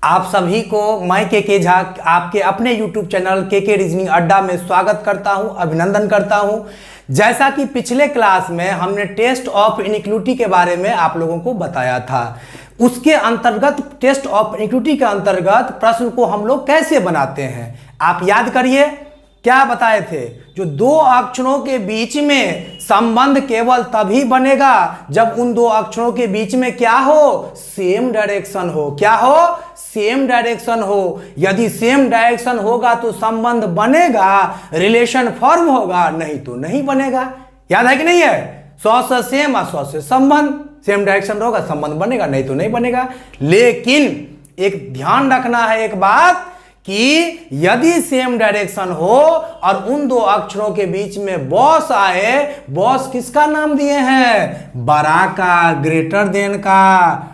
आप सभी को मैं के झा आपके अपने YouTube चैनल के रीजनिंग अड्डा में स्वागत करता हूं, अभिनंदन करता हूं। जैसा कि पिछले क्लास में हमने टेस्ट ऑफ इनइक्वालिटी के बारे में आप लोगों को बताया था, उसके अंतर्गत टेस्ट ऑफ इनइक्वालिटी के अंतर्गत प्रश्न को हम लोग कैसे बनाते हैं आप याद करिए। क्या बताए थे? जो दो अक्षरों के बीच में संबंध केवल तभी बनेगा जब उन दो अक्षरों के बीच में क्या हो? सेम डायरेक्शन हो। क्या हो? सेम डायरेक्शन हो। यदि सेम डायरेक्शन होगा तो संबंध बनेगा, रिलेशन फॉर्म होगा, नहीं तो नहीं बनेगा। याद है कि नहीं है? 100 से सेम और 100 से संबंध। सेम डायरेक्शन होगा संबंध बनेगा, नहीं तो नहीं बनेगा। लेकिन एक ध्यान रखना है एक बात कि यदि सेम डायरेक्शन हो और उन दो अक्षरों के बीच में बॉस आए, बॉस किसका नाम दिए हैं? बड़ा का, ग्रेटर देन का,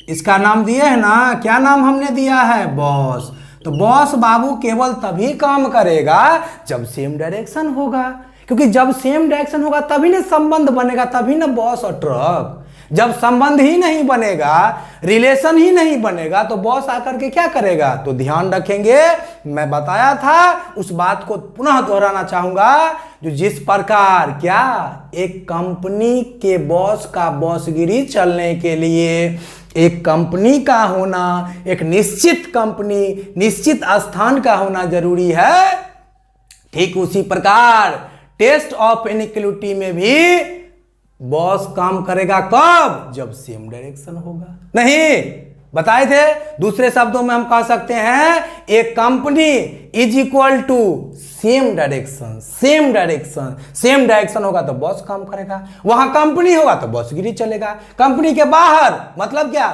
इसका नाम दिए है ना। क्या नाम हमने दिया है? बॉस। तो बॉस बाबू केवल तभी काम करेगा जब सेम डायरेक्शन होगा, क्योंकि जब सेम डायरेक्शन होगा तभी ना संबंध बनेगा, तभी ना बॉस और ट्रक। जब संबंध ही नहीं बनेगा, रिलेशन ही नहीं बनेगा, तो बॉस आकर के क्या करेगा? तो ध्यान रखेंगे, मैं बताया था उस बात को पुनः दोहराना चाहूंगा। जो जिस प्रकार क्या एक कंपनी के बॉस का बॉसगिरी चलने के लिए एक कंपनी का होना, एक निश्चित कंपनी, निश्चित स्थान का होना जरूरी है, ठीक उसी प्रकार टेस्ट ऑफ इनइक्वालिटी में भी बॉस काम करेगा कब? जब सेम डायरेक्शन होगा। नहीं बताए थे? दूसरे शब्दों में हम कह सकते हैं एक company is equal to same direction. Same direction, same direction होगा तो बॉस काम करेगा, वहां कंपनी होगा तो बॉसगिरी चलेगा। कंपनी के बाहर मतलब क्या?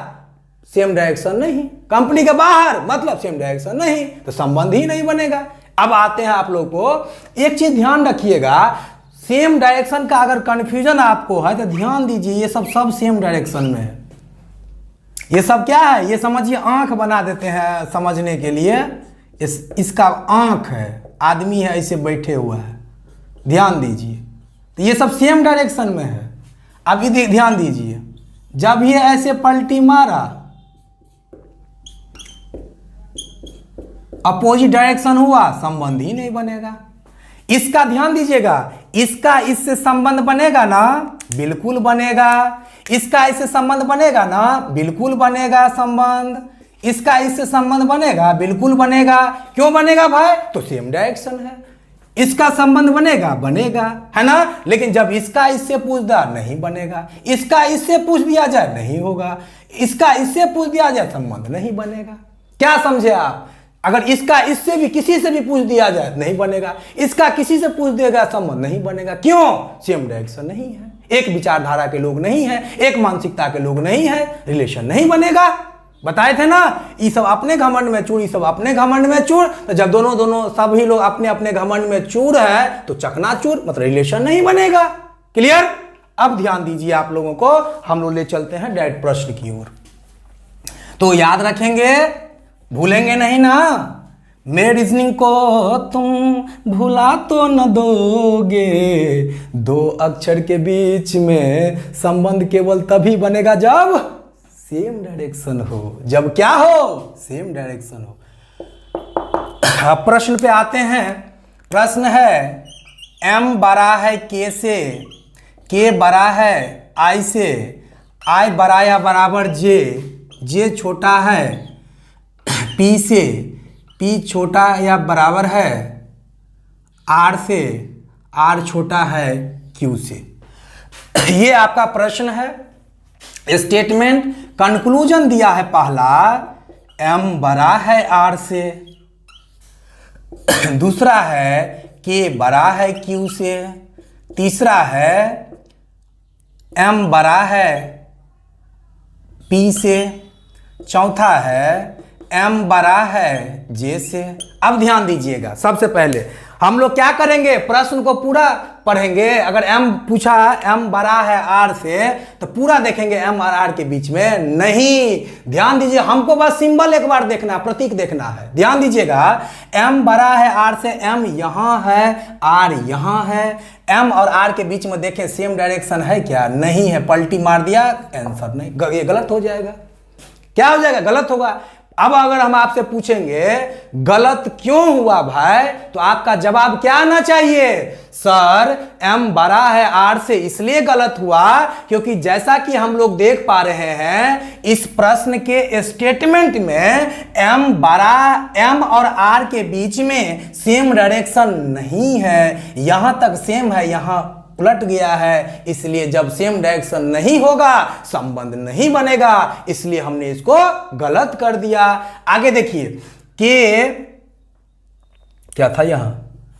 सेम डायरेक्शन नहीं। कंपनी के बाहर मतलब सेम डायरेक्शन नहीं, तो संबंध ही नहीं बनेगा। अब आते हैं आप लोग को, एक चीज ध्यान रखिएगा, सेम डायरेक्शन का अगर कंफ्यूजन आपको है तो ध्यान दीजिए, ये सब सेम डायरेक्शन में है। ये सब क्या है? ये समझिए आंख बना देते हैं समझने के लिए। इसका आंख है, आदमी है ऐसे बैठे हुआ है, ध्यान दीजिए। तो ये सब सेम डायरेक्शन में है। अब ये ध्यान दीजिए, जब ये ऐसे पलटी मारा, अपोजिट डायरेक्शन हुआ, संबंध ही नहीं बनेगा। इसका ध्यान दीजिएगा, इसका इससे संबंध बनेगा ना? बिल्कुल बनेगा। इसका इससे संबंध बनेगा ना? बिल्कुल बनेगा संबंध। इसका इससे संबंध बनेगा? बिल्कुल बनेगा। क्यों बनेगा भाई? तो सेम डायरेक्शन है। इसका संबंध बनेगा? बनेगा, है ना। लेकिन जब इसका इससे पूछ दिया, नहीं बनेगा। इसका इससे पूछ दिया जाए, नहीं होगा। इसका इससे पूछ दिया जाए, संबंध नहीं बनेगा। क्या समझे आप? अगर इसका इससे भी किसी से भी पूछ दिया जाए, नहीं बनेगा। इसका किसी से पूछ देगा, संबंध नहीं बनेगा। क्यों? सेम डायरेक्शन नहीं है, एक विचारधारा के लोग नहीं है, एक मानसिकता के लोग नहीं है, रिलेशन नहीं बनेगा। बताए थे ना, ये सब अपने घमंड में चूर, ये सब अपने घमंड में चूर। तो जब दोनों सभी लोग अपने अपने घमंड में चूर है तो चकनाचूर, मतलब रिलेशन नहीं बनेगा। क्लियर? अब ध्यान दीजिए आप लोगों को, हम लोग ले चलते हैं डायरेक्ट प्रश्न की ओर। तो याद रखेंगे, भूलेंगे नहीं ना। मेरे रीजनिंग को तुम भुला तो न दोगे, दो अक्षर के बीच में संबंध केवल तभी बनेगा जब सेम डायरेक्शन हो। जब क्या हो? सेम डायरेक्शन हो। अब प्रश्न पे आते हैं। प्रश्न है m बड़ा है k से, k बड़ा है i से, i बड़ा या बराबर j छोटा है P से, P छोटा या बराबर है R से, R छोटा है Q से। ये आपका प्रश्न है। स्टेटमेंट कंक्लूजन दिया है पहला, M बड़ा है R से। दूसरा है K बड़ा है Q से। तीसरा है M बड़ा है P से। चौथा है M बड़ा है J से। अब ध्यान दीजिएगा, सबसे पहले हम लोग क्या करेंगे? प्रश्न को पूरा पढ़ेंगे। अगर M पूछा, M बड़ा है R से, तो पूरा देखेंगे M और R के बीच में नहीं। ध्यान दीजिए, हमको बस सिंबल एक बार देखना, प्रतीक देखना है। ध्यान दीजिएगा, M बड़ा है R से, M यहां है, R यहां है। M और R के बीच में देखें सेम डायरेक्शन है क्या? नहीं है। पलटी मार दिया, आंसर नहीं, ये गलत हो जाएगा। क्या हो जाएगा? गलत होगा। अब अगर हम आपसे पूछेंगे गलत क्यों हुआ भाई, तो आपका जवाब क्या आना चाहिए? सर m बड़ा है r से इसलिए गलत हुआ क्योंकि जैसा कि हम लोग देख पा रहे हैं इस प्रश्न के स्टेटमेंट में m और r के बीच में सेम डायरेक्शन नहीं है, यहां तक सेम है, यहां उलट गया है, इसलिए जब सेम डायरेक्शन नहीं होगा संबंध नहीं बनेगा, इसलिए हमने इसको गलत कर दिया। आगे देखिए के क्या था यहां,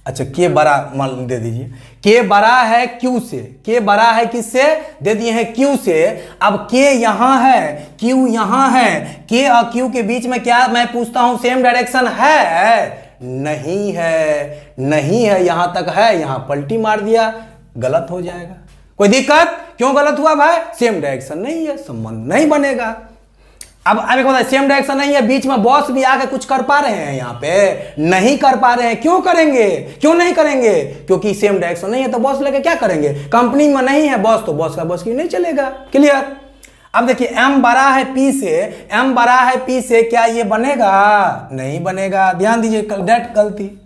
अच्छा के बड़ा मान दे दीजिए, के बड़ा है क्यू से, के बड़ा है किससे, दे दिए हैं क्यू से। अब के यहां है, क्यू यहां है, के और क्यू के बीच में क्या मैं पूछता हूं सेम डायरेक्शन है? नहीं है, नहीं है, यहां तक है, यहां पलटी मार दिया, गलत हो जाएगा। कोई दिक्कत? क्यों गलत हुआ भाई? सेम डायरेक्शन नहीं है, संबंध नहीं बनेगा। अब एक बताइए, सेम डायरेक्शन नहीं है, बीच में बॉस भी आके कुछ कर पा रहे हैं? यहाँ पे नहीं कर पा रहे हैं। क्यों करेंगे, क्यों नहीं करेंगे? क्योंकि सेम डायरेक्शन नहीं है तो बॉस लेके क्या करेंगे? कंपनी में नहीं है बॉस तो बॉस का बॉस की नहीं चलेगा। क्लियर? अब देखिए m बड़ा है p से, m बड़ा है p से, क्या ये बनेगा? नहीं बनेगा। ध्यान दीजिए, डेट गलती,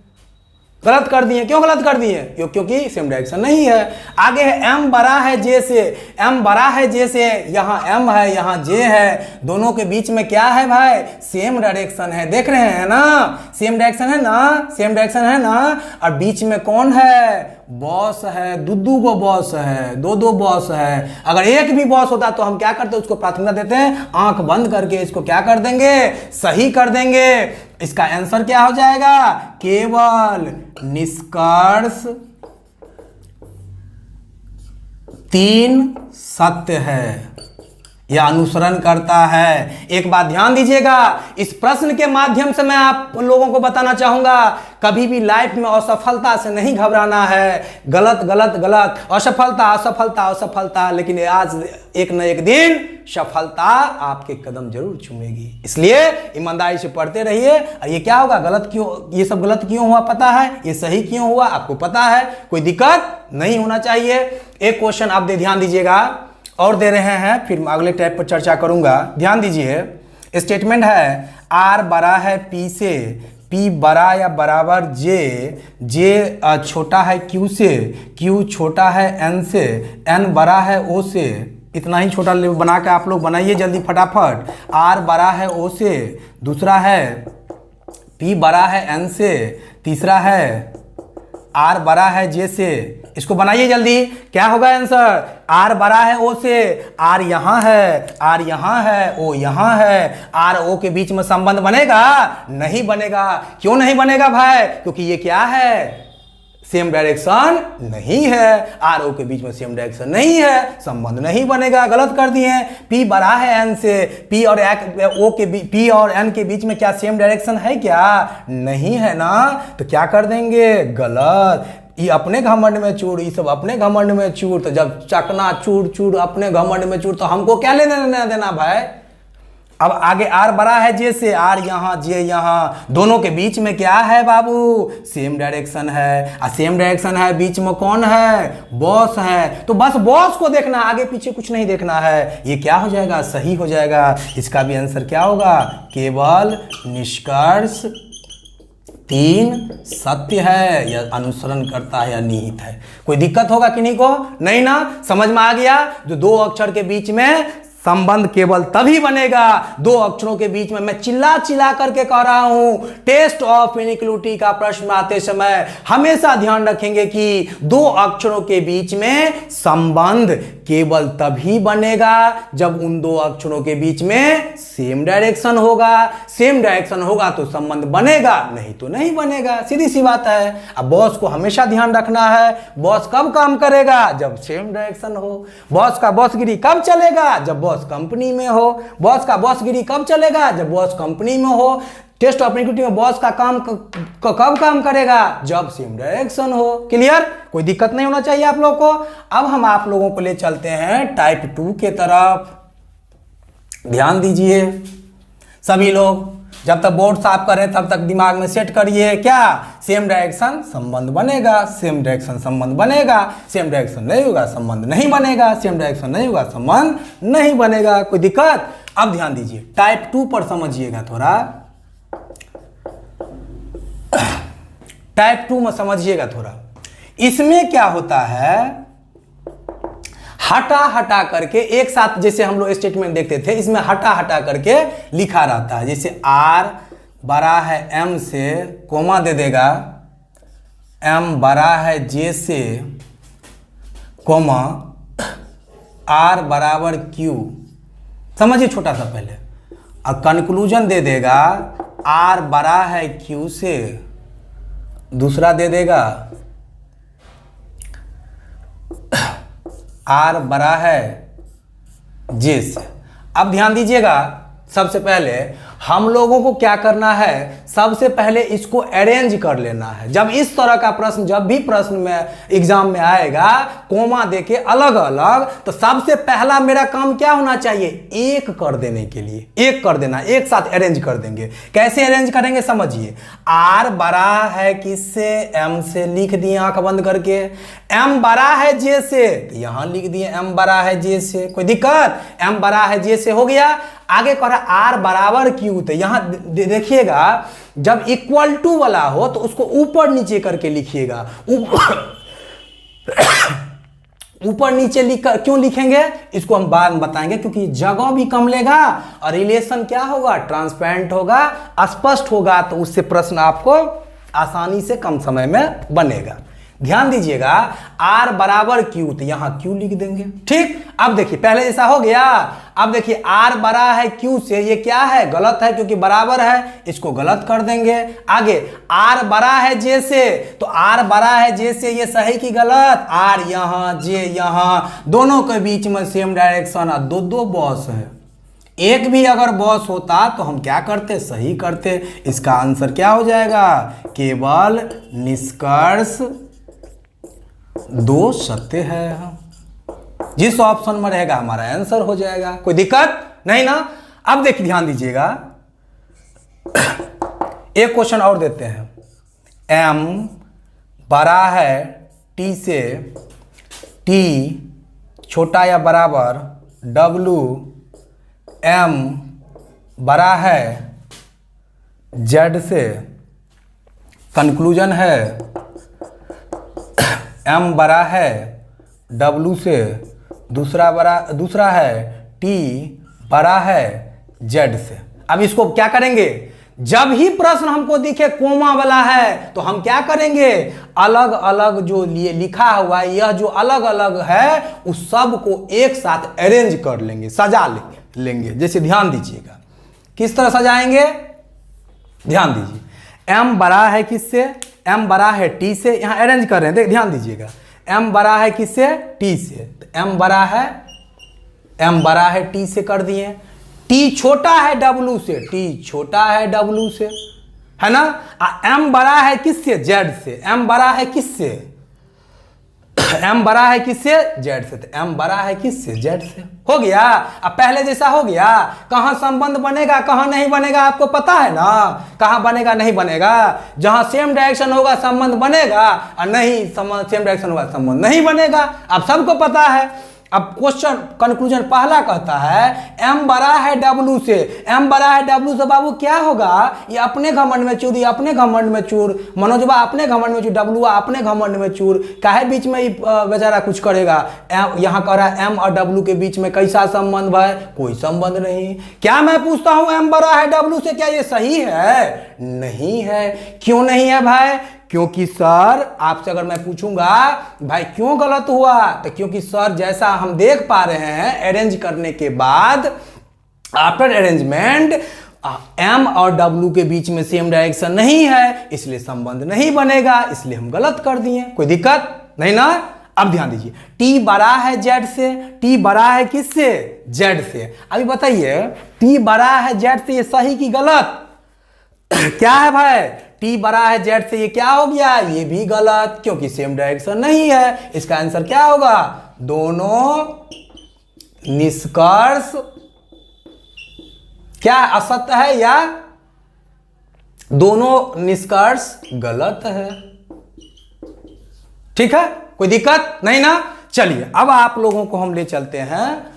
गलत कर दिए। क्यों गलत कर दिए? क्योंकि सेम डायरेक्शन नहीं है। आगे है m बड़ा है j से, m बड़ा है j से, यहाँ m है यहाँ j है, दोनों के बीच में क्या है भाई? सेम डायरेक्शन है। देख रहे हैं ना, सेम डायरेक्शन है ना, सेम डायरेक्शन है ना। और बीच में कौन है? बॉस है, दो गो बॉस है, दो बॉस है। अगर एक भी बॉस होता तो हम क्या करते? उसको प्राथमिकता देते हैं, आंख बंद करके इसको क्या कर देंगे? सही कर देंगे। इसका आंसर क्या हो जाएगा? केवल निष्कर्ष 3 सत्य है, यह अनुसरण करता है। एक बात ध्यान दीजिएगा, इस प्रश्न के माध्यम से मैं आप लोगों को बताना चाहूंगा, कभी भी लाइफ में असफलता से नहीं घबराना है। गलत गलत गलत, असफलता असफलता असफलता, लेकिन आज एक न एक दिन सफलता आपके कदम जरूर चूमेगी। इसलिए ईमानदारी से पढ़ते रहिए। और ये क्या होगा? गलत क्यों, ये सब गलत क्यों हुआ पता है, ये सही क्यों हुआ आपको पता है, कोई दिक्कत नहीं होना चाहिए। एक क्वेश्चन आप ध्यान दीजिएगा और दे रहे हैं, फिर अगले टाइप पर चर्चा करूंगा। ध्यान दीजिए, स्टेटमेंट है r बड़ा है p से, p बड़ा या बराबर j छोटा है q से, q छोटा है n से, n बड़ा है o से। इतना ही छोटा बना के आप लोग बनाइए जल्दी फटाफट। r बड़ा है o से, दूसरा है p बड़ा है n से, तीसरा है r बड़ा है j से। इसको बनाइए जल्दी, क्या होगा आंसर? r बड़ा है o से, r यहाँ है, r यहाँ है, o यहाँ है, r o के बीच में संबंध बनेगा? नहीं बनेगा। क्यों नहीं बनेगा भाई? क्योंकि ये क्या है? सेम डायरेक्शन नहीं है, आर ओ के बीच में सेम डायरेक्शन नहीं है, संबंध नहीं बनेगा। गलत कर दिए। P बड़ा है n से, P और O के P और n के बीच में क्या सेम डायरेक्शन है? क्या नहीं है ना, तो क्या कर देंगे? गलत। ये अपने घमंड में चूर, ये सब अपने घमंड में चूर, तो जब चकना चूर चूर अपने घमंड में चूर, तो हमको क्या लेना देना भाई? अब आगे r बड़ा है j से, r यहाँ j यहाँ, दोनों के बीच में क्या है बाबू? सेम डायरेक्शन है। और सेम डायरेक्शन है, बीच में कौन है? बॉस है। तो बस बॉस को देखना, आगे पीछे कुछ नहीं देखना है। ये क्या हो जाएगा? सही हो जाएगा। इसका भी आंसर क्या होगा? केवल निष्कर्ष 3 सत्य है, या अनुसरण करता है या निहित है। कोई दिक्कत होगा कि नहीं को? नहीं ना, समझ में आ गया? जो 2 अक्षर के बीच में संबंध केवल तभी बनेगा, 2 अक्षरों के बीच में। मैं चिल्ला चिल्ला करके कह रहा हूं, टेस्ट ऑफ इनइक्वालिटी का प्रश्न आते समय हमेशा ध्यान रखेंगे कि 2 अक्षरों के बीच में संबंध केवल तभी बनेगा जब उन 2 अक्षरों के बीच में सेम डायरेक्शन होगा। सेम डायरेक्शन होगा तो संबंध बनेगा, नहीं तो नहीं बनेगा। सीधी सी बात है। अब बॉस को हमेशा ध्यान रखना है, बॉस कब काम करेगा? जब सेम डायरेक्शन हो। बॉस का बॉसगिरी कब चलेगा? जब बॉस कंपनी में हो। बॉस का बॉसगिरी कब चलेगा? जब बॉस कंपनी में हो। टेस्ट ऑफ इनइक्वालिटी में बॉस का काम कब काम करेगा? जब सेम डायरेक्शन हो। क्लियर? कोई दिक्कत नहीं होना चाहिए आप लोगों को। अब हम आप लोगों को ले चलते हैं टाइप 2 के तरफ। ध्यान दीजिए सभी लोग, जब तक बोर्ड साफ करें तब तक दिमाग में सेट करिए, क्या? सेम डायरेक्शन संबंध बनेगा, सेम डायरेक्शन संबंध बनेगा, सेम डायरेक्शन नहीं होगा संबंध नहीं बनेगा, सेम डायरेक्शन नहीं होगा संबंध नहीं बनेगा। कोई दिक्कत? अब ध्यान दीजिए टाइप 2 पर समझिएगा थोड़ा, टाइप 2 में समझिएगा थोड़ा। इसमें क्या होता है, हटा हटा करके एक साथ, जैसे हम लोग स्टेटमेंट देखते थे, इसमें हटा हटा करके लिखा रहता है। जैसे आर बड़ा है एम से, कोमा दे देगा, एम बड़ा है जे से, कोमा आर बराबर क्यू, समझिए छोटा सा पहले, और कंक्लूजन दे देगा आर बड़ा है क्यू से, दूसरा दे देगा आर बड़ा है जे से। अब ध्यान दीजिएगा, सबसे पहले हम लोगों को क्या करना है, सबसे पहले इसको अरेंज कर लेना है। जब इस तरह का प्रश्न, जब भी प्रश्न में एग्जाम में आएगा कोमा देके अलग अलग, तो सबसे पहला मेरा काम क्या होना चाहिए, एक कर देने के लिए, एक कर देना, एक साथ अरेंज कर देंगे। कैसे अरेंज करेंगे समझिए, आर बड़ा है किससे, एम से, लिख दिए आंख बंद करके। एम बड़ा है जे से, तो यहां लिख दिए एम बड़ा है जे से, कोई दिक्कत, एम बड़ा है जे से हो गया। आगे कह रहा आर बराबर क्यू, तो यहां देखिएगा जब इक्वल टू वाला हो तो उसको ऊपर नीचे करके लिखिएगा। ऊपर नीचे लिखकर क्यों लिखेंगे, इसको हम बाद में बताएंगे, क्योंकि जगह भी कम लेगा और रिलेशन क्या होगा, ट्रांसपेरेंट होगा, स्पष्ट होगा, तो उससे प्रश्न आपको आसानी से कम समय में बनेगा। ध्यान दीजिएगा, आर बराबर क्यू, तो यहां क्यू लिख देंगे। ठीक, अब देखिए पहले जैसा हो गया। अब देखिए आर बड़ा है क्यू से, ये क्या है, गलत है क्योंकि बराबर है, इसको गलत कर देंगे। आगे आर बड़ा है जे से, तो आर बड़ा है जे से, ये सही की गलत, आर यहां जे यहां, दोनों के बीच में सेम डायरेक्शन, दो दो बॉस है, एक भी अगर बॉस होता तो हम क्या करते, सही करते। इसका आंसर क्या हो जाएगा, केवल निष्कर्ष दो सत्य है, जिस ऑप्शन में रहेगा हमारा आंसर हो जाएगा, कोई दिक्कत नहीं ना। अब देखिए ध्यान दीजिएगा, एक क्वेश्चन और देते हैं, एम बड़ा है टी से, टी छोटा या बराबर डब्लू, एम बड़ा है जेड से, कंक्लूजन है एम बड़ा है डब्लू से, दूसरा है टी बड़ा है जेड से। अब इसको क्या करेंगे, जब ही प्रश्न हमको दिखे कोमा वाला है तो हम क्या करेंगे, अलग अलग जो लिए लिखा हुआ है, यह जो अलग अलग है उस सब को एक साथ अरेंज कर लेंगे, सजा लेंगे। जैसे ध्यान दीजिएगा, किस तरह सजाएंगे, ध्यान दीजिए, एम बड़ा है किससे, एम बड़ा है टी से, यहां अरेंज कर रहे हैं, देख ध्यान दीजिएगा, एम बड़ा है किससे, टी से, तो एम बड़ा है टी से कर दिए। टी छोटा है डब्लू से, टी छोटा है डब्लू से, है ना। एम बड़ा है किससे, जेड से, एम बड़ा है किससे, एम बड़ा है किससे, जेड से, तो एम बड़ा है किससे, जेड से, हो गया। अब पहले जैसा हो गया, कहां संबंध बनेगा कहां नहीं बनेगा आपको पता है ना, कहां बनेगा नहीं बनेगा, जहां सेम डायरेक्शन होगा संबंध बनेगा, और नहीं सेम डायरेक्शन होगा संबंध नहीं बनेगा, अब सबको पता है। अब क्वेश्चन कंक्लूजन पहला कहता है एम बड़ा है डब्लू से, एम बड़ा है डब्लू से बाबू क्या होगा, ये अपने घमंड में चूर, ये अपने घमंड में चूर, मनोजबा अपने घमंड में चूर, डब्लूआ अपने घमंड में चूर, काहे बीच में बेचारा कुछ करेगा। यहां कह रहा है एम और डब्लू के बीच में कैसा संबंध है, कोई संबंध नहीं। क्या मैं पूछता हूं एम बड़ा है डब्लू से, क्या ये सही है, नहीं है। क्यों नहीं है भाई, क्योंकि सर आपसे अगर मैं पूछूंगा भाई क्यों गलत हुआ, तो क्योंकि सर जैसा हम देख पा रहे हैं अरेंज करने के बाद, आफ्टर अरेंजमेंट एम और डब्लू के बीच में सेम डायरेक्शन नहीं है, इसलिए संबंध नहीं बनेगा, इसलिए हम गलत कर दिए, कोई दिक्कत नहीं ना। अब ध्यान दीजिए, टी बड़ा है जेड से, टी बड़ा है किससे, जेड से। अभी बताइए टी बड़ा है जेड से, ये सही की गलत, क्या है भाई, टी बड़ा है जेड से, ये क्या हो गया, ये भी गलत, क्योंकि सेम डायरेक्शन नहीं है। इसका आंसर क्या होगा, दोनों निष्कर्ष क्या असत्य है, या दोनों निष्कर्ष गलत है। ठीक है, कोई दिक्कत नहीं ना। चलिए अब आप लोगों को हम ले चलते हैं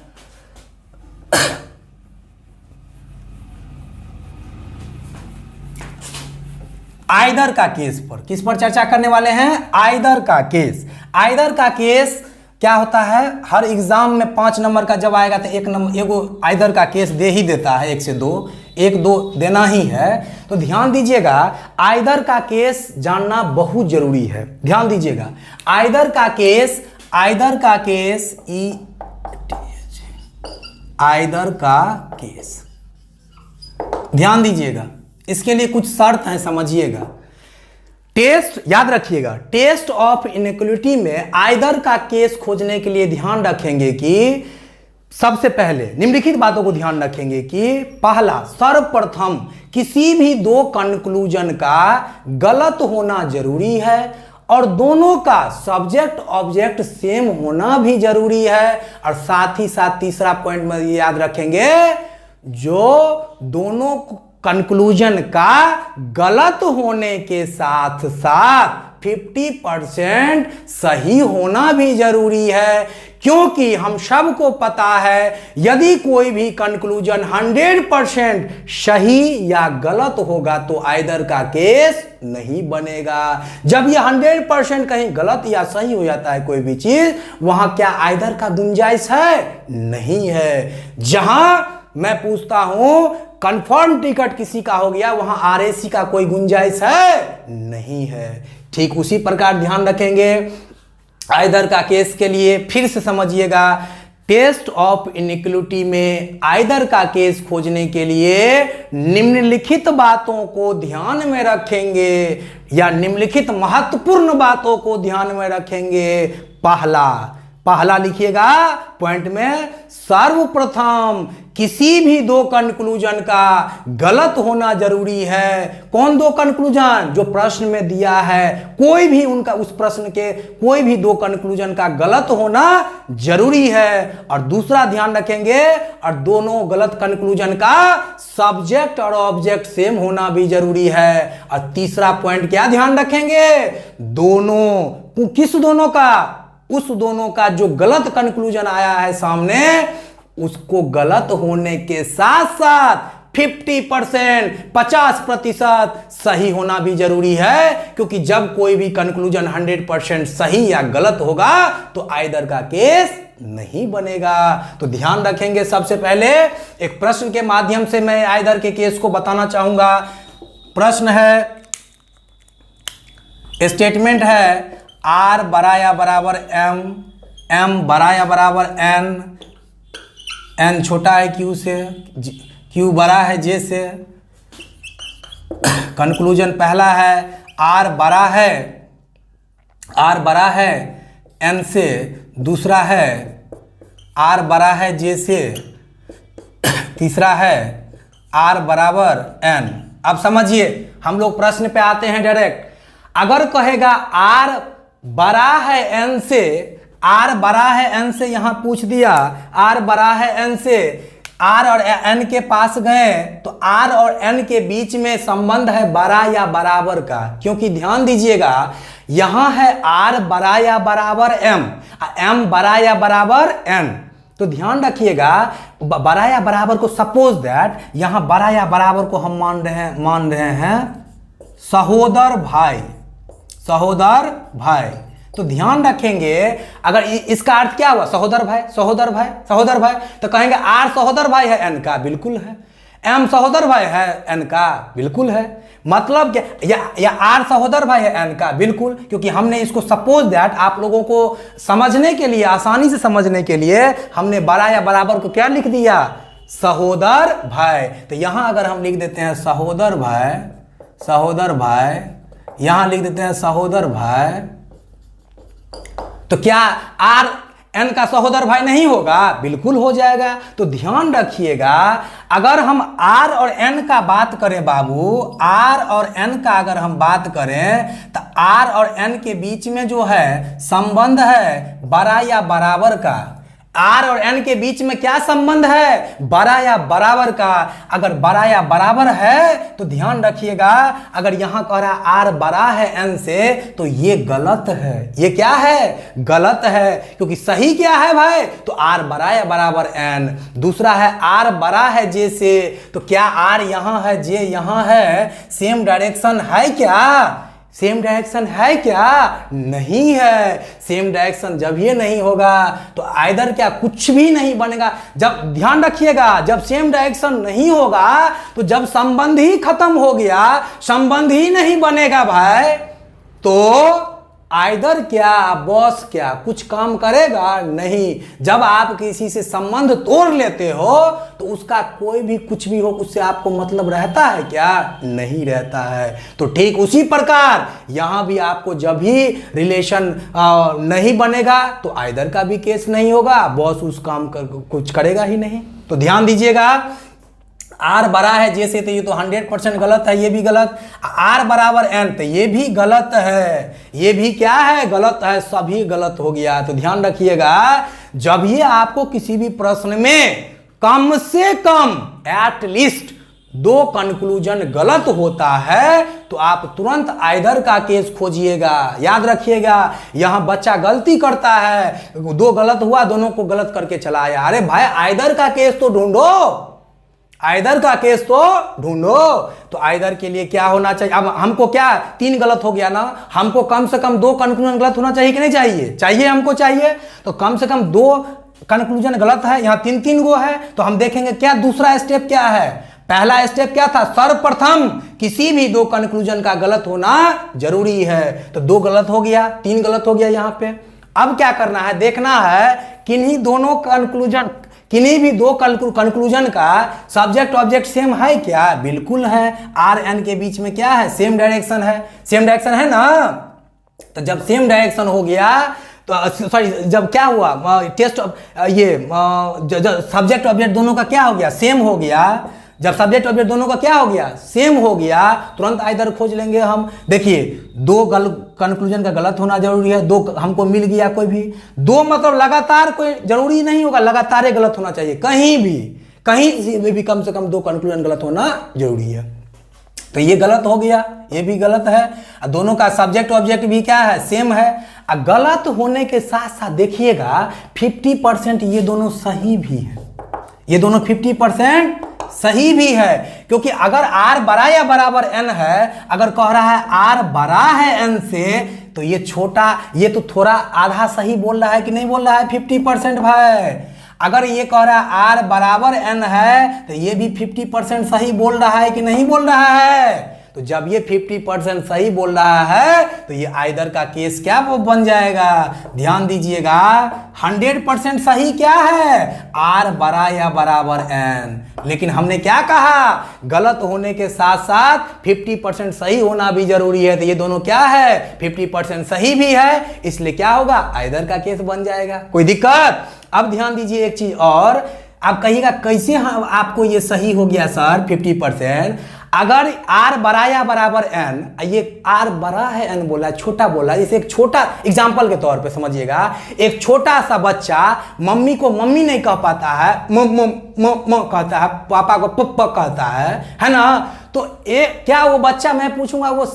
आइदर का केस पर, किस पर चर्चा करने वाले हैं? आइदर का केस। आइदर का केस क्या होता है? हर एग्जाम में 5 नंबर का जब आएगा तो 1 नंबर एगो आइदर का केस दे ही देता है, 1 से 2, 1-2 देना ही है। तो ध्यान दीजिएगा, आइदर का केस जानना बहुत जरूरी है। ध्यान दीजिएगा, आइदर का केस, आइदर का केस, आइदर का केस, ध्यान दीजिएगा, इसके लिए कुछ शर्त है, समझिएगा। टेस्ट याद रखिएगा, टेस्ट ऑफ इनइक्वालिटी में आइदर का केस खोजने के लिए ध्यान रखेंगे कि सबसे पहले निम्नलिखित बातों को ध्यान रखेंगे कि पहला, सर्वप्रथम किसी भी 2 कंक्लूजन का गलत होना जरूरी है और दोनों का सब्जेक्ट ऑब्जेक्ट सेम होना भी जरूरी है। और साथ ही साथ तीसरा पॉइंट में याद रखेंगे, जो दोनों कंक्लूजन का गलत होने के साथ साथ 50% सही होना भी जरूरी है, क्योंकि हम सबको पता है यदि कोई भी कंक्लूजन 100% सही या गलत होगा तो आइदर का केस नहीं बनेगा। जब यह 100% कहीं गलत या सही हो जाता है कोई भी चीज, वहां क्या आइदर का गुंजाइश है? नहीं है। जहां मैं पूछता हूं कंफर्म टिकट किसी का हो गया, वहां आरएसी का कोई गुंजाइश है? नहीं है। ठीक उसी प्रकार ध्यान रखेंगे आइदर का केस के लिए। फिर से समझिएगा, टेस्ट ऑफ इनइक्वालिटी में आइदर का केस खोजने के लिए निम्नलिखित बातों को ध्यान में रखेंगे या निम्नलिखित महत्वपूर्ण बातों को ध्यान में रखेंगे। पहला लिखिएगा पॉइंट में, सर्वप्रथम किसी भी 2 कंक्लूजन का गलत होना जरूरी है। कौन 2 कंक्लूजन? जो प्रश्न में दिया है, कोई भी उनका उस प्रश्न के कोई भी 2 कंक्लूजन का गलत होना जरूरी है। और दूसरा ध्यान रखेंगे, और दोनों गलत कंक्लूजन का सब्जेक्ट और ऑब्जेक्ट सेम होना भी जरूरी है। और तीसरा पॉइंट क्या ध्यान रखेंगे? दोनों, किस दोनों का? उस दोनों का जो गलत कंक्लूजन आया है सामने, उसको गलत होने के साथ साथ 50% सही होना भी जरूरी है, क्योंकि जब कोई भी कंक्लूजन 100% सही या गलत होगा तो आइदर का केस नहीं बनेगा। तो ध्यान रखेंगे, सबसे पहले एक प्रश्न के माध्यम से मैं आइदर के केस को बताना चाहूंगा। प्रश्न है, स्टेटमेंट है, R बड़ा या बराबर M, M बड़ा या बराबर N, N छोटा है Q से, Q बड़ा है J से। कंक्लूजन पहला है, R बड़ा है N से, दूसरा है R बड़ा है J से, तीसरा है R बराबर N। अब समझिए, हम लोग प्रश्न पे आते हैं डायरेक्ट। अगर कहेगा R बड़ा है N से, R बड़ा है N से, यहां पूछ दिया R बड़ा है N से, R और N के पास गए तो R और N के बीच में संबंध है बड़ा या बराबर का, क्योंकि ध्यान दीजिएगा यहां है R बड़ा या बराबर M, M बड़ा या बराबर N। तो ध्यान रखिएगा, बड़ा या बराबर को, सपोज दैट यहां बड़ा या बराबर को हम मान रहे हैं सहोदर भाई। तो ध्यान रखेंगे, अगर इसका अर्थ क्या हुआ? सहोदर भाई, तो कहेंगे R सहोदर भाई है N का? बिल्कुल है। M सहोदर भाई है N का? बिल्कुल है। मतलब क्या? या R सहोदर भाई है N का? बिल्कुल, क्योंकि हमने इसको सपोज दैट आप लोगों को समझने के लिए, आसानी से समझने के लिए हमने बड़ा या बराबर को क्या लिख दिया? सहोदर भाई। तो यहां अगर हम लिख देते हैं सहोदर भाई, यहां लिख देते हैं सहोदर भाई, तो क्या R N का सहोदर भाई नहीं होगा? बिल्कुल हो जाएगा। तो ध्यान रखिएगा, अगर हम R और N का बात करें बाबू, R और N का अगर हम बात करें तो R और N के बीच में जो है संबंध है बड़ा या बराबर का। आर और एन के बीच में क्या संबंध है? बड़ा या बराबर का। अगर बड़ा या बराबर है तो ध्यान रखिएगा, अगर यहां कह रहा है आर बड़ा है एन से तो ये गलत है। ये क्या है? गलत है, क्योंकि सही क्या है भाई? तो आर बड़ा या बराबर एन। दूसरा है आर बड़ा है जे से, तो क्या आर यहां है जे यहां है? सेम डायरेक्शन है क्या? सेम डायरेक्शन है क्या? नहीं है। सेम डायरेक्शन जब ये नहीं होगा तो आइदर क्या कुछ भी नहीं बनेगा। जब ध्यान रखिएगा, जब सेम डायरेक्शन नहीं होगा तो जब संबंध ही खत्म हो गया, संबंध ही नहीं बनेगा भाई, तो आइदर क्या बॉस क्या कुछ काम करेगा नहीं। जब आप किसी से संबंध तोड़ लेते हो तो उसका कोई भी कुछ भी हो उससे आपको मतलब रहता है क्या? नहीं रहता है। तो ठीक उसी प्रकार यहां भी आपको जब भी रिलेशन नहीं बनेगा तो आइदर का भी केस नहीं होगा, बॉस उस काम कुछ करेगा ही नहीं। तो ध्यान दीजिएगा, आर बड़ा है जैसे तो ये तो 100% गलत है, ये भी गलत। आर बराबर एन तो ये भी गलत है, ये भी क्या है? गलत है, सभी गलत हो गया। तो ध्यान रखिएगा, जब ये आपको किसी भी प्रश्न में कम से कम एटलीस्ट 2 कंक्लूजन गलत होता है तो आप तुरंत आइदर का केस खोजिएगा। याद रखिएगा, यहां बच्चा गलती करता है, 2 गलत हुआ, दोनों को गलत करके चला आया। अरे भाई आइदर का केस तो ढूंढो, आइदर का केस तो ढूंढो। तो आइदर के लिए क्या होना चाहिए? अब हमको क्या 3 गलत हो गया ना, हमको कम से कम 2 कंक्लूजन गलत होना चाहिए कि नहीं चाहिए? चाहिए, हमको चाहिए। तो कम से कम 2 कंक्लूजन गलत है, यहां 3-3 गो है। तो हम देखेंगे क्या दूसरा स्टेप क्या है। पहला स्टेप क्या था? सर्वप्रथम किसी भी 2 कंक्लूजन का गलत होना जरूरी है। तो 2 गलत हो गया, 3 गलत हो गया यहां पे। अब क्या करना है? देखना है किन्हीं दोनों कंक्लूजन, किन्हीं भी 2 कंक्लूजन का सब्जेक्ट ऑब्जेक्ट सेम है क्या? बिल्कुल है। आर एन के बीच में क्या है? सेम डायरेक्शन है। सेम डायरेक्शन है ना। तो जब सेम डायरेक्शन हो गया तो सॉरी, जब क्या हुआ टेस्ट ये सब्जेक्ट ऑब्जेक्ट दोनों का क्या हो गया? सेम हो गया। जब सब्जेक्ट ऑब्जेक्ट दोनों का क्या हो गया? सेम हो गया, तुरंत आइदर खोज लेंगे हम। देखिए 2 कंक्लूजन का गलत होना जरूरी है, 2 हमको मिल गया कोई भी। 2 मतलब लगातार कोई जरूरी नहीं होगा, लगातार ही गलत होना चाहिए, कहीं भी कम से कम 2 कंक्लूजन गलत होना जरूरी है। तो ये गलत हो गया, ये भी गलत है। दोनों का सब्जेक्ट ऑब्जेक्ट भी क्या है? सेम है। गलत होने के साथ साथ देखिएगा 50% ये दोनों सही भी है, ये दोनों 50% सही भी है। क्योंकि अगर आर बड़ा या बराबर एन है, अगर कह रहा है आर बड़ा है एन से, तो ये छोटा, ये तो थोड़ा आधा सही बोल रहा है कि नहीं बोल रहा है? 50% भाई। अगर ये कह रहा है आर बराबर एन है तो ये भी 50% सही बोल रहा है कि नहीं बोल रहा है? तो जब ये 50% सही बोल रहा है तो ये आइदर का केस क्या वो बन जाएगा? ध्यान दीजिएगा, 100% सही क्या है? आर बड़ा या बराबर एन। लेकिन हमने क्या कहा? गलत होने के साथ साथ 50% सही होना भी जरूरी है। तो ये दोनों क्या है? 50% सही भी है, इसलिए क्या होगा? आइदर का केस बन जाएगा। कोई दिक्कत? अब ध्यान दीजिए एक चीज और, आप कहिएगा कैसे आपको ये सही हो गया सर 50%? अगर आर बड़ा या बराबर एन, ये आर बड़ा है एन बोला है, छोटा बोला है। जैसे एक छोटा एग्जाम्पल के तौर पे समझिएगा, एक छोटा सा बच्चा मम्मी को मम्मी नहीं कह पाता है, म कहता है, पापा को पप्पा कहता है ना। तो क्या वो बच्चा, मैं पूछूंगा, वो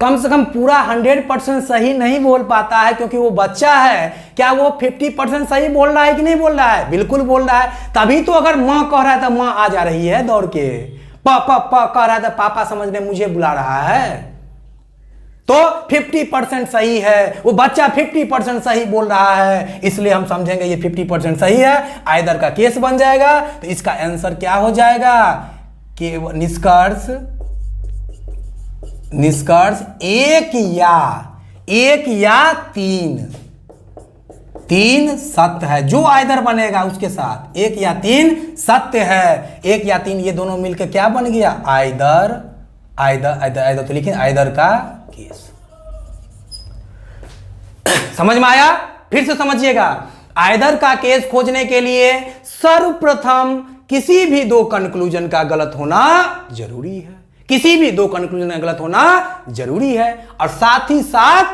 कम से कम पूरा 100% सही नहीं बोल पाता है क्योंकि वो बच्चा है। क्या वो 50% सही बोल रहा है कि नहीं बोल रहा है? बिल्कुल बोल रहा है। तभी तो अगर माँ कह रहा है तो माँ आ जा रही है दौड़ के, पापा कह रहा था पापा समझने मुझे बुला रहा है। तो 50% सही है, वो बच्चा 50% सही बोल रहा है, इसलिए हम समझेंगे ये 50% सही है, आइदर का केस बन जाएगा। तो इसका आंसर क्या हो जाएगा कि निष्कर्ष एक या 3 सत्य है। जो आइदर बनेगा उसके साथ 1 या 3 सत्य है। 1 या 3 ये दोनों मिलकर क्या बन गया? आइदर तो लिखें आइदर का केस। समझ में आया? फिर से समझिएगा, आइदर का केस खोजने के लिए सर्वप्रथम किसी भी 2 कंक्लूजन का गलत होना जरूरी है, किसी भी 2 कंक्लूजन का गलत होना जरूरी है। और साथ ही साथ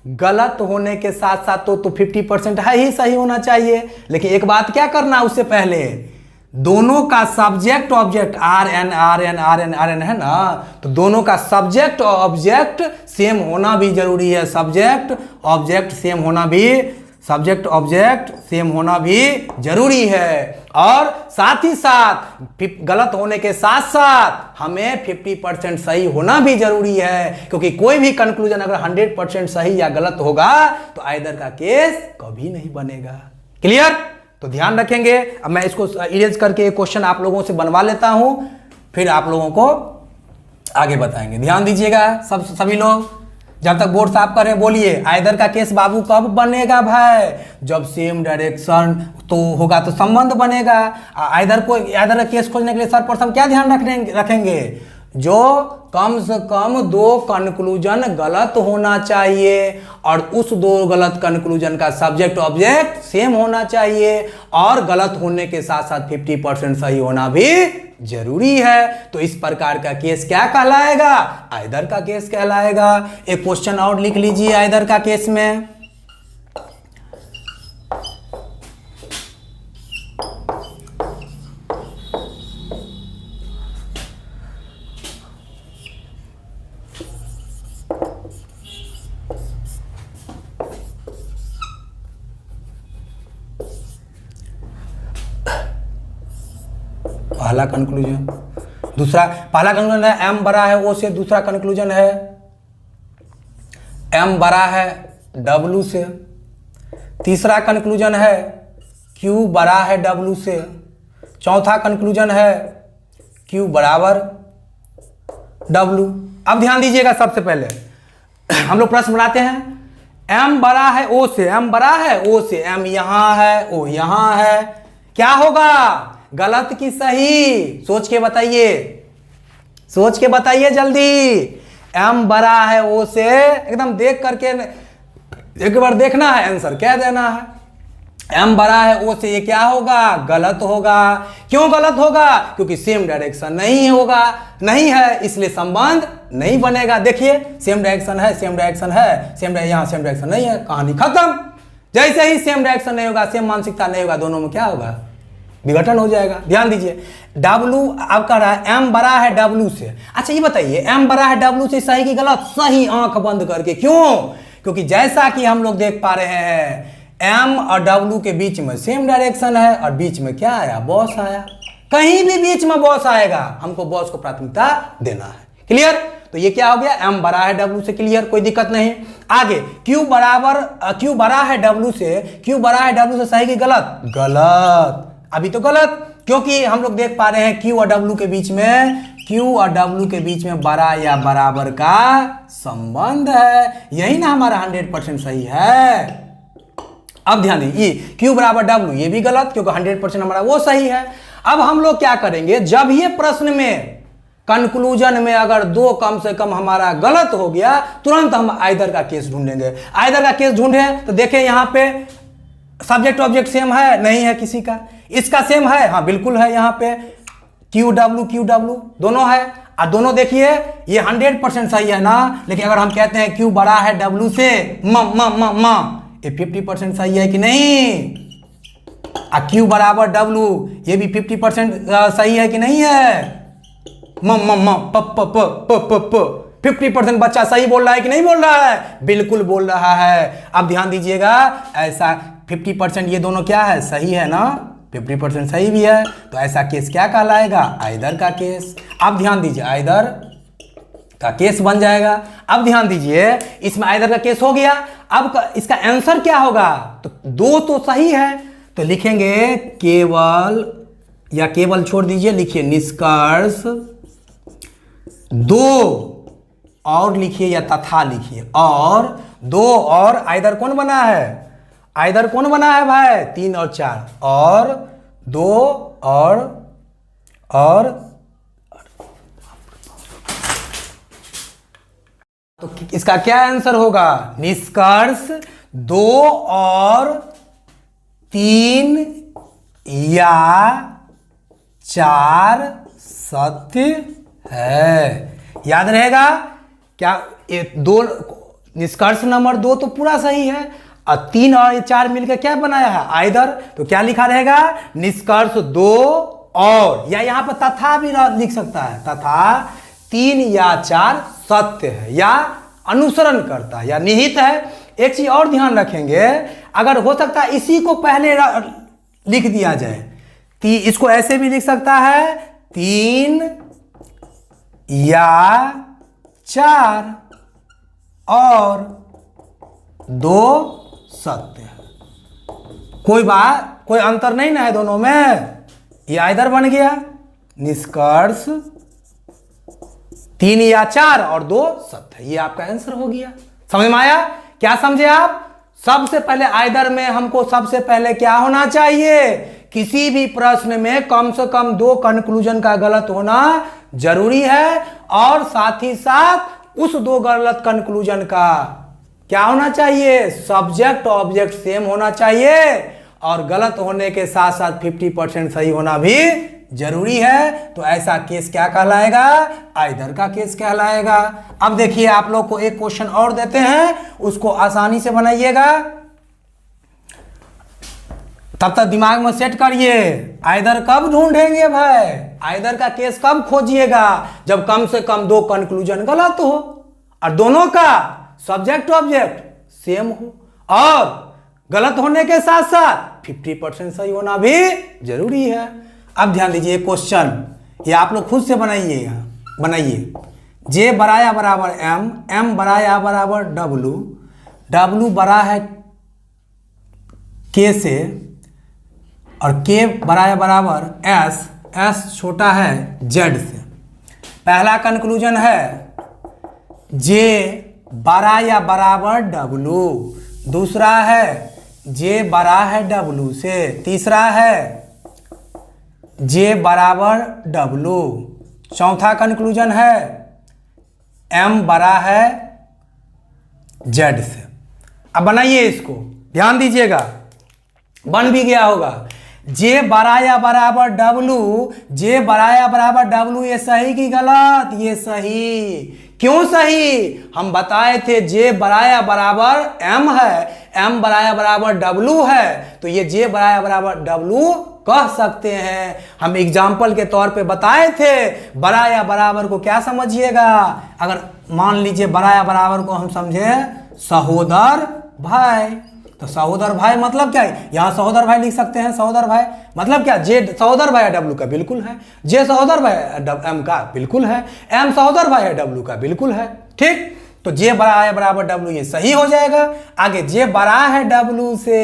गलत होने के साथ साथ तो 50% है ही सही होना चाहिए। लेकिन एक बात क्या करना उससे पहले, दोनों का subject object R N R N R N R N है ना, तो दोनों का सब्जेक्ट ऑब्जेक्ट सेम होना भी जरूरी है। सब्जेक्ट ऑब्जेक्ट सेम होना भी जरूरी है। और साथ ही साथ गलत होने के साथ साथ हमें 50% सही होना भी जरूरी है, क्योंकि कोई भी कंक्लूजन अगर 100% सही या गलत होगा तो आइदर का केस कभी नहीं बनेगा। क्लियर? तो ध्यान रखेंगे। अब मैं इसको इरेज करके एक क्वेश्चन आप लोगों से बनवा लेता हूं, फिर आप लोगों को आगे बताएंगे। ध्यान दीजिएगा सभी लोग, जब तक बोर्ड साफ कर रहे हैं बोलिए। आइदर का केस बाबू कब बनेगा भाई? जब सेम डायरेक्शन तो होगा तो संबंध बनेगा। आइदर का केस खोजने के लिए सर्वप्रथम क्या ध्यान रखेंगे? जो कम से कम 2 कंक्लूजन गलत होना चाहिए और उस 2 गलत कंक्लूजन का सब्जेक्ट ऑब्जेक्ट सेम होना चाहिए, और गलत होने के साथ साथ 50% सही होना भी जरूरी है। तो इस प्रकार का केस क्या कहलाएगा? आइदर का केस कहलाएगा। एक क्वेश्चन और लिख लीजिए आइदर का केस में। पहला कंक्लूजन, पहला कंक्लूजन है m बड़ा है o से। दूसरा कंक्लूजन है m बड़ा है w से। तीसरा कंक्लूजन है q बड़ा है w से। चौथा कंक्लूजन है q बराबर w। अब ध्यान दीजिएगा, सबसे पहले हम लोग प्रश्न बनाते हैं। m बड़ा है o से, m बड़ा है o से, m यहां है o यहां है, क्या होगा? गलत की सही? सोच के बताइए जल्दी। m बड़ा है o से, एकदम देख करके एक बार देखना है, आंसर क्या देना है। m बड़ा है o से, ये क्या होगा? गलत होगा। क्यों गलत होगा? क्योंकि सेम डायरेक्शन नहीं है, इसलिए संबंध नहीं बनेगा। देखिए सेम डायरेक्शन है, यहाँ सेम डायरेक्शन नहीं है, कहानी खत्म। जैसे ही सेम डायरेक्शन नहीं होगा, सेम मानसिकता नहीं होगा, दोनों में क्या होगा? विघटन हो जाएगा। ध्यान दीजिए, W अब कह रहा है m बड़ा है W से। अच्छा ये बताइए, m बड़ा है W से, सही की गलत? सही, आंख बंद करके। क्यों? क्योंकि जैसा कि हम लोग देख पा रहे हैं m और W के बीच में सेम डायरेक्शन है, और बीच में क्या आया? बॉस आया। कहीं भी बीच में बॉस आएगा, हमको बॉस को प्राथमिकता देना है। क्लियर? तो ये क्या हो गया? m बड़ा है W से। क्लियर, कोई दिक्कत नहीं। आगे q बड़ा है W से, सही की गलत? गलत। अभी तो गलत, क्योंकि हम लोग देख पा रहे हैं Q और W के बीच में बड़ा या बराबर का संबंध है। यही ना हमारा 100% सही है। अब ध्यान दीजिए, Q बराबर W, ये भी गलत, क्योंकि 100% हमारा वो सही है। अब हम लोग क्या करेंगे? जब ये प्रश्न में कंक्लूजन में अगर 2 कम से कम हमारा गलत हो गया, तुरंत हम आइदर का केस ढूंढेंगे। आइदर का केस ढूंढें तो देखें यहाँ पे सब्जेक्ट ऑब्जेक्ट सेम है, नहीं है किसी का। इसका सेम है, हाँ बिल्कुल है। यहाँ पे क्यू डब्ल्यू दोनों है, और दोनों देखिए ये 100% सही है ना। लेकिन अगर हम कहते हैं क्यू बड़ा है डब्ल्यू से, ये 50% सही है कि नहीं? क्यू बराबर डब्ल्यू, ये भी 50% सही है कि नहीं है? 50% बच्चा सही बोल रहा है कि नहीं बोल रहा है? बिल्कुल बोल रहा है। अब ध्यान दीजिएगा, ऐसा 50% ये दोनों क्या है? सही है ना, 50% सही भी है, तो ऐसा केस क्या कहलाएगा? आइदर का केस। अब ध्यान दीजिए, आइदर का केस बन जाएगा। अब ध्यान दीजिए, इसमें आइदर का केस हो गया। अब इसका आंसर क्या होगा? तो 2 तो सही है, तो लिखेंगे केवल, या केवल छोड़ दीजिए, लिखिए निष्कर्ष 2, और लिखिए या तथा लिखिए, और 2 और आइदर कौन बना है? आइदर कौन बना है भाई? 3 और 4, और 2 और तो इसका क्या आंसर होगा? निष्कर्ष 2 और 3 या 4 सत्य है। याद रहेगा क्या? ये 2 निष्कर्ष नंबर 2 तो पूरा सही है। और 3 और 4 मिलकर क्या बनाया है, आइदर। तो क्या लिखा रहेगा, निष्कर्ष 2 और, या यहां पर तथा भी लिख सकता है, तथा 3 या 4 सत्य है या अनुसरण करता है या निहित है। एक चीज और ध्यान रखेंगे, अगर हो सकता है इसी को पहले लिख दिया जाए, इसको ऐसे भी लिख सकता है, 3 या 4 और 2 सत्य है। कोई अंतर नहीं ना है दोनों में, ये आइदर बन गया। निष्कर्ष 3 या 4 और 2 सत्य, ये आपका आंसर हो गया। समझ में आया? क्या समझे आप? सबसे पहले आइदर में हमको सबसे पहले क्या होना चाहिए, किसी भी प्रश्न में कम से कम 2 कंक्लूजन का गलत होना जरूरी है, और साथ ही साथ उस 2 गलत कंक्लूजन का क्या होना चाहिए, सब्जेक्ट ऑब्जेक्ट सेम होना चाहिए, और गलत होने के साथ साथ 50% सही होना भी जरूरी है। तो ऐसा केस क्या कहलाएगा, आइदर का केस कहलाएगा। अब देखिए आप लोग को एक क्वेश्चन और देते हैं, उसको आसानी से बनाइएगा, तब तक दिमाग में सेट करिए। आइदर कब ढूंढेंगे भाई, आइदर का केस कब खोजिएगा, जब कम से कम 2 कंक्लूजन गलत हो और दोनों का सब्जेक्ट ऑब्जेक्ट सेम हो, और गलत होने के साथ साथ 50% सही होना भी जरूरी है। अब ध्यान दीजिए क्वेश्चन, ये आप लोग खुद से बनाइए। जे बराया बराबर एम, एम बराया बराबर डब्लू, डब्लू बड़ा है के से, और के बराया बराबर एस, एस छोटा है जेड से। पहला कंक्लूजन है जे बड़ा या बराबर डब्लू, दूसरा है जे बड़ा है डब्लू से, तीसरा है जे बराबर डब्लू, चौथा कंक्लूजन है एम बड़ा है जेड से। अब बनाइए इसको, ध्यान दीजिएगा, बन भी गया होगा। जे बराया बराबर डब्लू, जे बराया बराबर डब्लू, ये सही कि गलत, ये सही। क्यों सही, हम बताए थे जे बराया बराबर एम है, एम बराया बराबर डब्लू है, तो ये जे बराया बराबर डब्लू कह सकते हैं। हम एग्जाम्पल के तौर पे बताए थे, बराया बराबर को क्या समझिएगा, अगर मान लीजिए बराया बराबर को हम समझे सहोदर भाई, तो सहोदर भाई मतलब क्या है, यहां सहोदर भाई लिख सकते हैं। सहोदर भाई मतलब क्या, जे सहोदर भाई है डब्लू का, बिल्कुल है। जे सहोदर भाई है एम का, बिल्कुल है। एम सहोदर भाई है डब्लू का, बिल्कुल है। ठीक, तो जे बड़ा है बराबर डब्लू, ये सही हो जाएगा। आगे जे बड़ा है डब्लू से,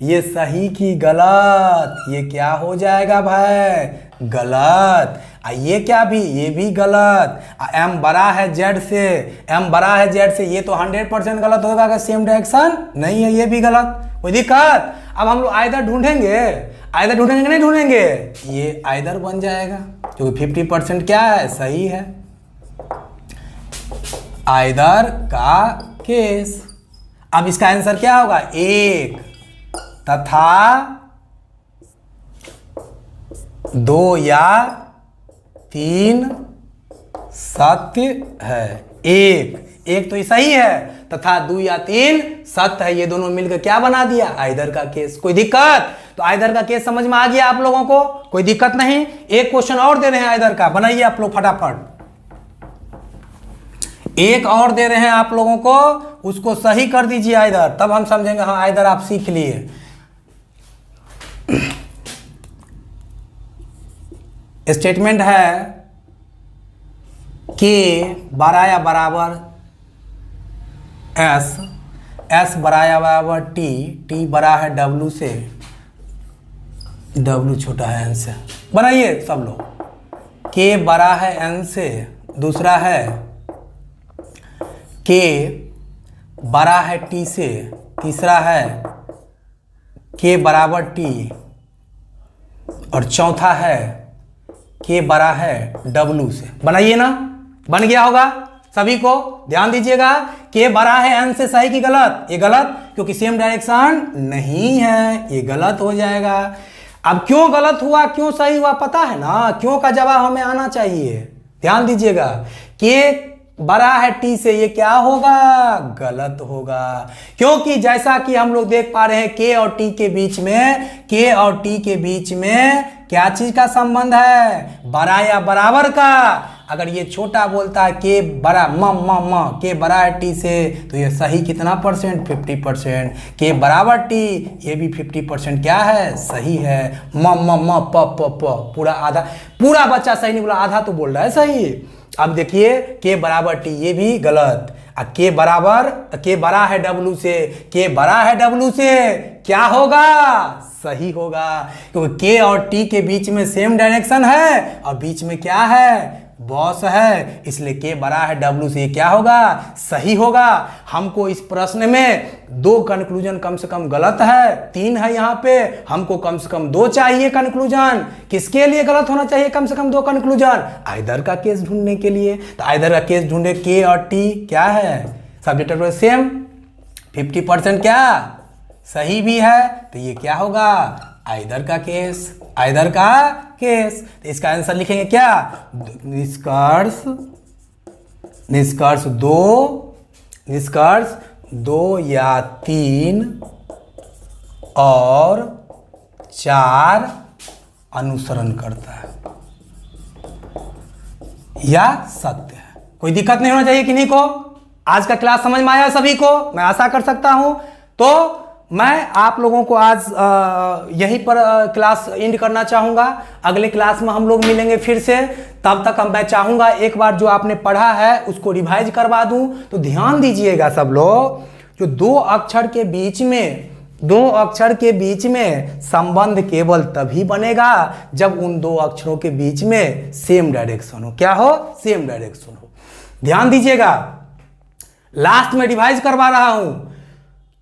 ये सही की गलत, ये क्या हो जाएगा भाई, गलत। ये क्या भी, ये भी गलत। एम बड़ा है जेड से, एम बड़ा है जेड से, ये तो 100% गलत होगा अगर सेम डायरेक्शन नहीं है, ये भी गलत। कोई दिक्कत? अब हम लोग आइदर ढूंढेंगे, आइदर ढूंढेंगे कि नहीं ढूंढेंगे, ये आइदर बन जाएगा, क्योंकि 50% क्या है, सही है। आइदर का केस। अब इसका आंसर क्या होगा, 1 तथा 2 या 3 सत्य है। एक तो सही है, तथा 2 या 3 सत्य है, ये दोनों मिलकर क्या बना दिया, आइदर का केस। कोई दिक्कत? तो आइदर का केस समझ में आ गया आप लोगों को, कोई दिक्कत नहीं। एक क्वेश्चन और दे रहे हैं आइदर का, बनाइए आप लोग फटाफट। एक और दे रहे हैं आप लोगों को, उसको सही कर दीजिए आइदर, तब हम समझेंगे हाँ आइदर आप सीख लिए। स्टेटमेंट है के बराया बराबर एस, एस बराया बराबर टी, टी बड़ा है डब्लू से, डब्लू छोटा है एन से। बनाइए सब लोग। के बड़ा है एन से, दूसरा है के बड़ा है टी से, तीसरा है के बराबर टी, और चौथा है के बड़ा है डब्लू से। बनाइए ना, बन गया होगा सभी को। ध्यान दीजिएगा, के बड़ा है एन से, सही की गलत, ये गलत, क्योंकि सेम डायरेक्शन नहीं है, ये गलत हो जाएगा। अब क्यों गलत हुआ, क्यों सही हुआ, पता है ना, क्यों का जवाब हमें आना चाहिए। ध्यान दीजिएगा, के बड़ा है टी से, ये क्या होगा? गलत होगा। क्योंकि जैसा कि हम लोग देख पा रहे हैं के और टी के बीच में, के और टी के बीच में क्या चीज का संबंध है? बड़ा या बराबर का। अगर ये छोटा बोलता है के बड़ा म के बड़ा है टी से, तो ये सही कितना परसेंट? 50%। के बराबर टी, ये भी 50% क्या है? सही है। म प पूरा आधा, पूरा बच्चा सही नहीं बोला, आधा तो बोल रहा है सही। अब देखिए के बराबर टी, ये भी गलत। के बराबर, के बड़ा है डब्लू से, के बड़ा है डब्लू से, क्या होगा? सही होगा। क्योंकि के और टी के बीच में सेम डायरेक्शन है और बीच में क्या है? बॉस है, इसलिए के बड़ा है डब्लू से, क्या होगा? सही होगा। हमको इस प्रश्न में 2 कंक्लूजन कम से कम गलत है, 3 है यहाँ पे, हमको कम से कम 2 चाहिए कंक्लूजन। किसके लिए गलत होना चाहिए कम से कम 2 कंक्लूजन? आइदर का केस ढूंढने के लिए। तो आइदर का केस ढूंढे, के और टी क्या है? सब्जेक्ट सेम, 50% क्या सही भी है, तो ये क्या होगा? आइदर का केस, आइदर का केस। तो इसका आंसर लिखेंगे क्या? निष्कर्ष, निष्कर्ष 2 या 3 और 4 अनुसरण करता है या सत्य है। कोई दिक्कत नहीं होना चाहिए किन्हीं को। आज का क्लास समझ में आया सभी को, मैं आशा कर सकता हूं। तो मैं आप लोगों को आज यहीं पर क्लास एंड करना चाहूँगा। अगले क्लास में हम लोग मिलेंगे फिर से। तब तक मैं चाहूँगा एक बार जो आपने पढ़ा है उसको रिवाइज करवा दूँ। तो ध्यान दीजिएगा सब लोग, जो 2 अक्षर के बीच में, 2 अक्षर के बीच में संबंध केवल तभी बनेगा जब उन 2 अक्षरों के बीच में सेम डायरेक्शन हो। क्या हो? सेम डायरेक्शन हो। ध्यान दीजिएगा, लास्ट में रिवाइज करवा रहा हूं।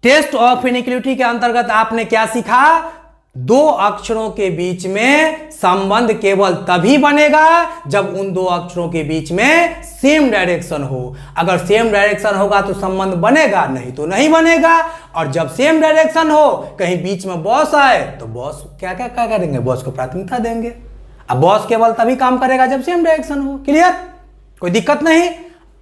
टेस्ट ऑफ इनइक्वालिटी के अंतर्गत आपने क्या सीखा? 2 अक्षरों के बीच में संबंध केवल तभी बनेगा जब उन 2 अक्षरों के बीच में सेम डायरेक्शन हो। अगर सेम डायरेक्शन होगा तो संबंध बनेगा, नहीं तो नहीं बनेगा। और जब सेम डायरेक्शन हो, कहीं बीच में बॉस आए तो बॉस क्या क्या क्या करेंगे? बॉस को प्राथमिकता देंगे। अब बॉस केवल तभी काम करेगा जब सेम डायरेक्शन हो। क्लियर? कोई दिक्कत नहीं।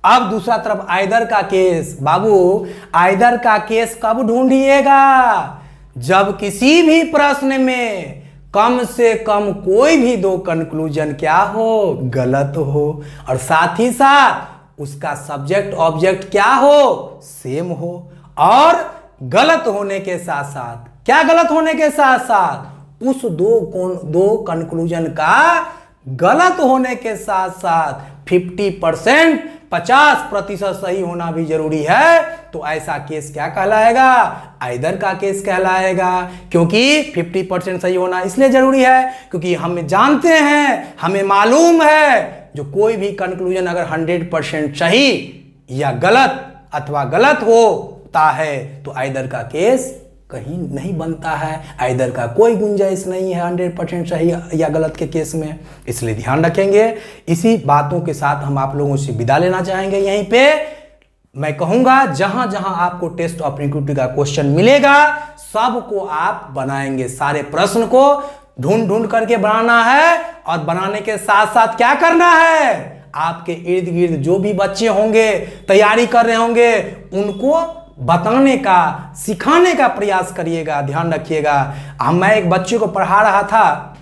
अब दूसरा तरफ आइदर का केस। बाबू, आइदर का केस कब ढूंढिएगा? जब किसी भी प्रश्न में कम से कम कोई भी 2 कंक्लूजन क्या हो? गलत हो। और साथ ही साथ उसका सब्जेक्ट ऑब्जेक्ट क्या हो? सेम हो। और गलत होने के साथ साथ, क्या गलत होने के साथ साथ, उस 2 कंक्लूजन का गलत होने के साथ साथ 50%, 50% सही होना भी जरूरी है। तो ऐसा केस क्या कहलाएगा? आइदर का केस कहलाएगा। क्योंकि 50% सही होना इसलिए जरूरी है क्योंकि हम जानते हैं, हमें मालूम है, जो कोई भी कंक्लूजन अगर 100% सही या गलत अथवा गलत होता है तो आइदर का केस कहीं नहीं बनता है। आइदर का कोई गुंजाइश नहीं है 100% सही या गलत के केस में। इसलिए ध्यान रखेंगे। इसी बातों के साथ हम आप लोगों से विदा लेना चाहेंगे। यहीं पे मैं कहूंगा, जहां जहां आपको टेस्ट ऑफ इनइक्वालिटी का क्वेश्चन मिलेगा सबको आप बनाएंगे। सारे प्रश्न को ढूंढ ढूंढ करके बनाना है। और बनाने के साथ साथ क्या करना है? आपके इर्द गिर्द जो भी बच्चे होंगे, तैयारी कर रहे होंगे, उनको बताने का, सिखाने का प्रयास करिएगा। ध्यान रखिएगा। मैं एक बच्चे को पढ़ा रहा था,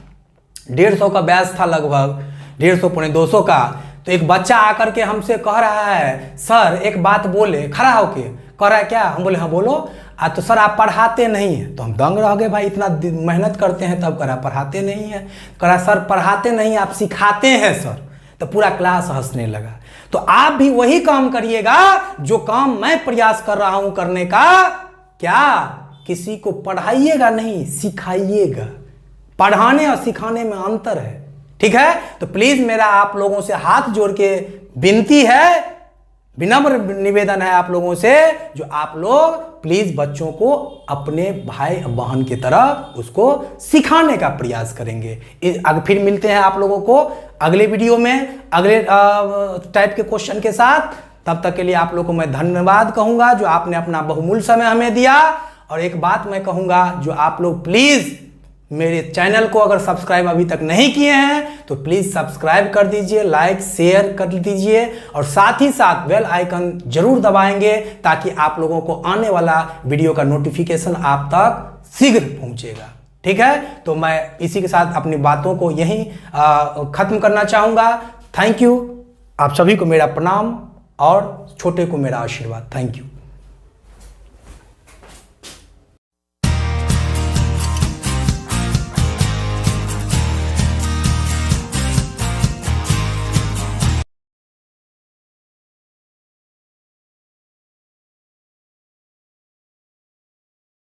150 का बैच था, लगभग 150 पौने 200 का। तो एक बच्चा आकर के हमसे कह रहा है, सर एक बात बोले, खड़ा होके कह रहा है क्या? हम बोले हाँ बोलो। तो सर आप पढ़ाते नहीं हैं। तो हम दंग रह गए, भाई इतना मेहनत करते हैं तब। कह रहा पढ़ाते नहीं है। कह रहा सर पढ़ाते नहीं, आप सिखाते हैं सर। तो पूरा क्लास हंसने लगा। तो आप भी वही काम करिएगा जो काम मैं प्रयास कर रहा हूं करने का। क्या? किसी को पढ़ाइएगा नहीं, सिखाइएगा। पढ़ाने और सिखाने में अंतर है। ठीक है? तो प्लीज मेरा आप लोगों से हाथ जोड़ के विनती है, विनम्र निवेदन है आप लोगों से, जो आप लोग प्लीज बच्चों को अपने भाई बहन की तरह उसको सिखाने का प्रयास करेंगे। फिर मिलते हैं आप लोगों को अगले वीडियो में अगले टाइप के क्वेश्चन के साथ। तब तक के लिए आप लोगों को मैं धन्यवाद कहूंगा जो आपने अपना बहुमूल्य समय हमें दिया। और एक बात मैं कहूंगा, जो आप लोग प्लीज मेरे चैनल को अगर सब्सक्राइब अभी तक नहीं किए हैं तो प्लीज़ सब्सक्राइब कर दीजिए, लाइक शेयर कर दीजिए और साथ ही साथ बेल आइकन जरूर दबाएंगे ताकि आप लोगों को आने वाला वीडियो का नोटिफिकेशन आप तक शीघ्र पहुंचेगा। ठीक है, तो मैं इसी के साथ अपनी बातों को यहीं खत्म करना चाहूँगा। थैंक यू, आप सभी को मेरा प्रणाम और छोटे को मेरा आशीर्वाद। Thank you.